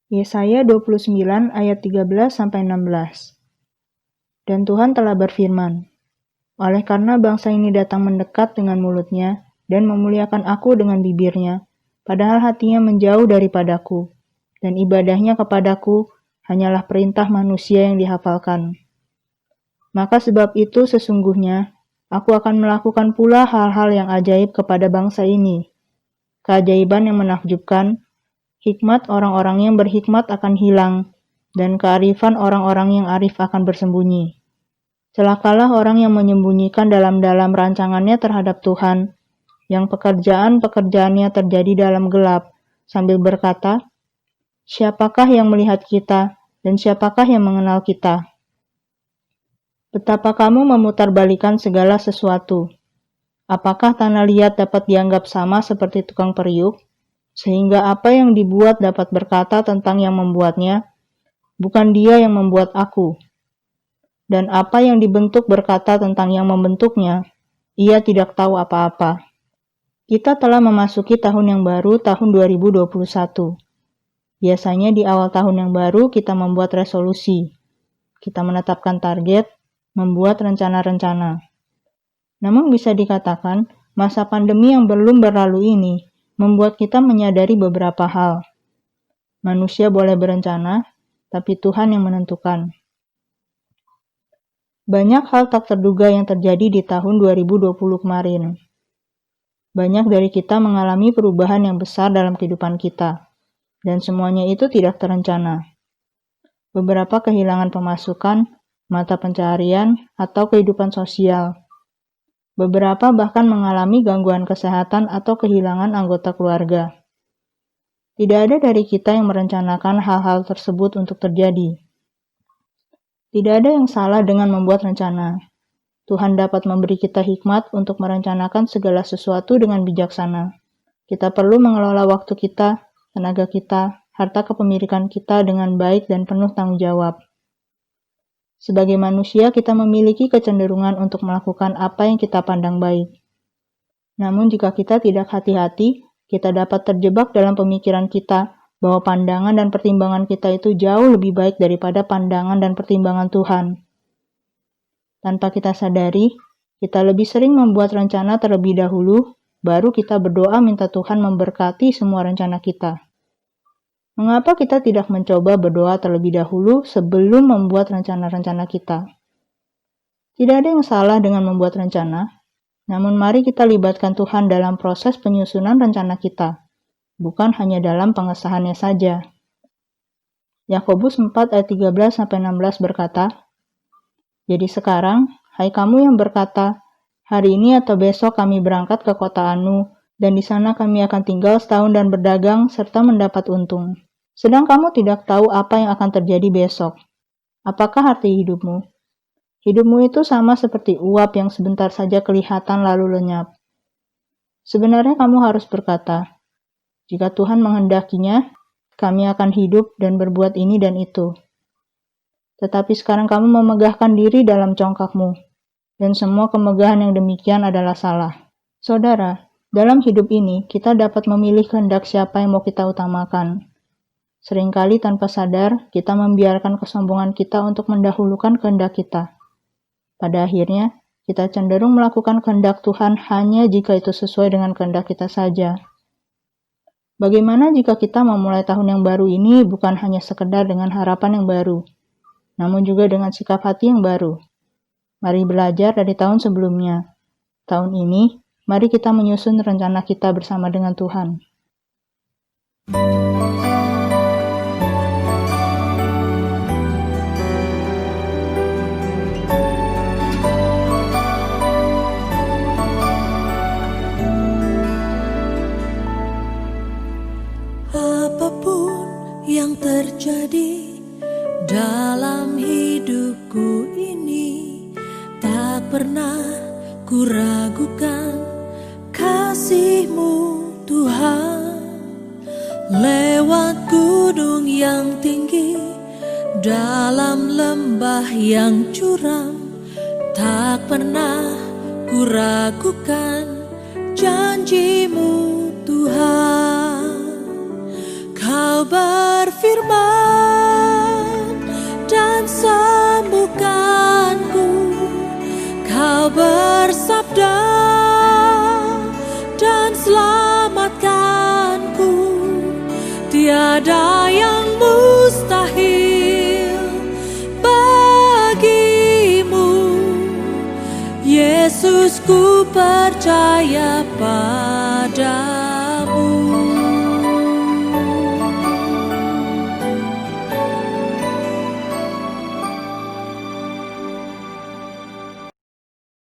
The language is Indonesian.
Yesaya 29 ayat 13-16. Dan Tuhan telah berfirman, oleh karena bangsa ini datang mendekat dengan mulutnya dan memuliakan aku dengan bibirnya, padahal hatinya menjauh daripadaku, dan ibadahnya kepadaku hanyalah perintah manusia yang dihafalkan. Maka sebab itu sesungguhnya aku akan melakukan pula hal-hal yang ajaib kepada bangsa ini, keajaiban yang menakjubkan. Hikmat orang-orang yang berhikmat akan hilang, dan kearifan orang-orang yang arif akan bersembunyi. Celakalah orang yang menyembunyikan dalam-dalam rancangannya terhadap Tuhan, yang pekerjaan-pekerjaannya terjadi dalam gelap, sambil berkata, siapakah yang melihat kita, dan siapakah yang mengenal kita? Betapa kamu memutarbalikan segala sesuatu. Apakah tanah liat dapat dianggap sama seperti tukang periuk? Sehingga apa yang dibuat dapat berkata tentang yang membuatnya, bukan dia yang membuat aku. Dan apa yang dibentuk berkata tentang yang membentuknya, ia tidak tahu apa-apa. Kita telah memasuki tahun yang baru, tahun 2021. Biasanya di awal tahun yang baru kita membuat resolusi. Kita menetapkan target, membuat rencana-rencana. Namun bisa dikatakan, masa pandemi yang belum berlalu ini membuat kita menyadari beberapa hal. Manusia boleh berencana, tapi Tuhan yang menentukan. Banyak hal tak terduga yang terjadi di tahun 2020 kemarin. Banyak dari kita mengalami perubahan yang besar dalam kehidupan kita, dan semuanya itu tidak terencana. Beberapa kehilangan pemasukan, mata pencaharian, atau kehidupan sosial. Beberapa bahkan mengalami gangguan kesehatan atau kehilangan anggota keluarga. Tidak ada dari kita yang merencanakan hal-hal tersebut untuk terjadi. Tidak ada yang salah dengan membuat rencana. Tuhan dapat memberi kita hikmat untuk merencanakan segala sesuatu dengan bijaksana. Kita perlu mengelola waktu kita, tenaga kita, harta kepemilikan kita dengan baik dan penuh tanggung jawab. Sebagai manusia, kita memiliki kecenderungan untuk melakukan apa yang kita pandang baik. Namun jika kita tidak hati-hati, kita dapat terjebak dalam pemikiran kita bahwa pandangan dan pertimbangan kita itu jauh lebih baik daripada pandangan dan pertimbangan Tuhan. Tanpa kita sadari, kita lebih sering membuat rencana terlebih dahulu, baru kita berdoa minta Tuhan memberkati semua rencana kita. Mengapa kita tidak mencoba berdoa terlebih dahulu sebelum membuat rencana-rencana kita? Tidak ada yang salah dengan membuat rencana, namun mari kita libatkan Tuhan dalam proses penyusunan rencana kita, bukan hanya dalam pengesahannya saja. Yakobus 4 ayat 13-16 berkata, jadi sekarang, hai kamu yang berkata, hari ini atau besok kami berangkat ke kota Anu, dan di sana kami akan tinggal setahun dan berdagang serta mendapat untung. Sedang kamu tidak tahu apa yang akan terjadi besok. Apakah arti hidupmu? Hidupmu itu sama seperti uap yang sebentar saja kelihatan lalu lenyap. Sebenarnya kamu harus berkata, jika Tuhan menghendakinya, kami akan hidup dan berbuat ini dan itu. Tetapi sekarang kamu memegahkan diri dalam congkakmu, dan semua kemegahan yang demikian adalah salah. Saudara, dalam hidup ini kita dapat memilih kehendak siapa yang mau kita utamakan. Seringkali tanpa sadar, kita membiarkan kesombongan kita untuk mendahulukan kehendak kita. Pada akhirnya, kita cenderung melakukan kehendak Tuhan hanya jika itu sesuai dengan kehendak kita saja. Bagaimana jika kita memulai tahun yang baru ini bukan hanya sekedar dengan harapan yang baru, namun juga dengan sikap hati yang baru? Mari belajar dari tahun sebelumnya. Tahun ini, mari kita menyusun rencana kita bersama dengan Tuhan. Apapun yang terjadi dalam hidupku ini, tak pernah ku ragukan kasih-Mu Tuhan. Lewat gunung yang tinggi, dalam lembah yang curam, tak pernah ku ragukan janji-Mu Tuhan. Kau berfirman, berfirman dan sembuhkanku. Kau bersabda dan selamatkanku. Tiada yang mustahil bagimu. Yesus, ku percaya padamu.